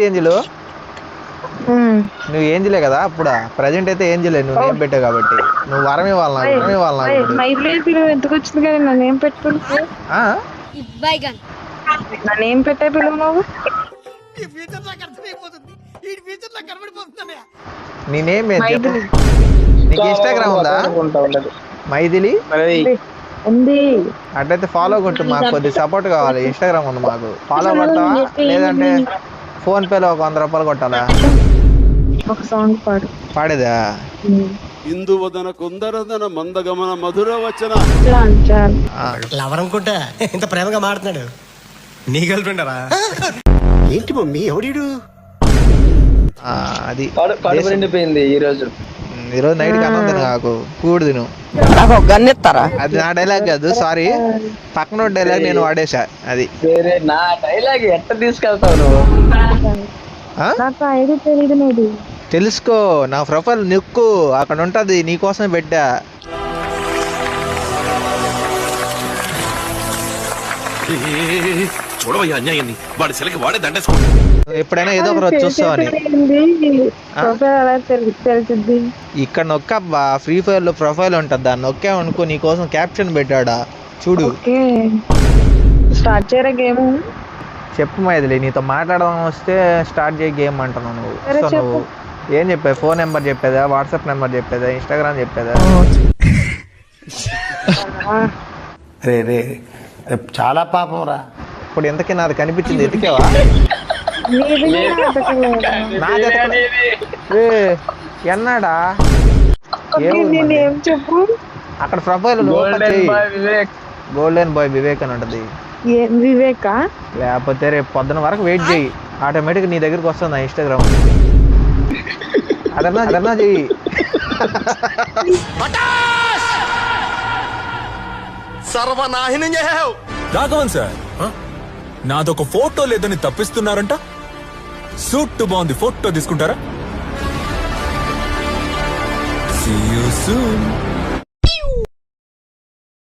Sweet angel నువ్వు ఏంజిలే కదా అప్పుడు ప్రజెంట్ అయితే ఏంజిలే నువ్వు నేమ్ పెట్టావు కాబట్టి నువ్వు వరం ఇవ్వాలి ఎందుకు వచ్చింది కదా నన్ను ఏం పెట్టుకుని నన్ను ఏం పెట్టే పిలువు నువ్వు నీ నేమ్ ఏంటి నీకు ఇన్స్టాగ్రామ్ ఉందా మైథిలి ఉంది అట్లయితే ఫాలో కొట్టు మాకు కొద్ది సపోర్ట్ కావాలి ఇన్స్టాగ్రామ్ ఉంది మాకు ఫాలో కొడతావా లేదంటే ఫోన్ పేలో ఒక 100 రూపాయలు కొట్టాలా ఒక సాంగ్ పాడు పాడేదా ఇందువదన కుందరదన మందగమన మధుర వచన లవర్ అనుకుంటా ఇంత ప్రేమగా మాడుతున్నాడు నీ గర్ల్ ఫ్రెండ్ రా ఏంటి మమ్మీ ఎవడీడు అది నిండిపోయింది ఈరోజు నైట్ కి అన్నం తిను కాకు కూడు తిను గన్నెత్తారా అది నా డైలాగ్ కాదు సారీ పక్కన డైలాగ్ నేను వాడేసా అది వేరే నా డైలాగ్ ఎట్ట తీసుకెళ్తావు నువ్వు నాకు ఐడి తెలియదు నీది తెలుసుకో నా ప్రొఫైల్ నొక్కు అక్కడ ఉంటది నీకోసమే పెట్టా చూడవయ్యా అన్యాయాన్ని వాడి సెలకి వాడే దండేసుకో ఎప్పుడైనా ఏదో ఒక రోజు చూస్తావని తెలిసింది ఇక్కడ నొక్కబ్బా ఫ్రీ ఫైర్ లో ప్రొఫైల్ ఉంటది దాన్ని నొక్కా అనుకో నీకోసం క్యాప్షన్ పెట్టాడా చూడు స్టార్ట్ చేయరా గేమ్ చెప్పు మైదిలి నీతో మాట్లాడడం వస్తే స్టార్ట్ చేయ గేమ్ అంటున్నావు నువ్వు సరే, సో నువ్వు ఏం చెప్పావు ఫోన్ నెంబర్ చెప్పేదా వాట్సాప్ నెంబర్ చెప్పేదా ఇన్స్టాగ్రామ్ చెప్పేదా రే రే చాలా పాపం రా ఇప్పుడు ఎంతకీ నాది కనిపించింది ఎతికేవా ఎన్నాడా ఏం చెప్పు అక్కడ ప్రొఫైల్ గోల్డెన్ బాయ్ వివేక్ అని ఉంటది వివేకా లేకపోతే రేపు పొద్దున వరకు వెయిట్ చేయి ఆటోమేటిక్ నీ దగ్గరికి వస్తుంది నా ఇన్స్టాగ్రామ్ అదన్నా చెయ్యి సర్వనాశనం చేసావు రాఘవన్ సార్ నాదొక ఫోటో లేదని తప్పిస్తున్నారంట సూట్ బాగుంది ఫోటో తీసుకుంటారా See you soon.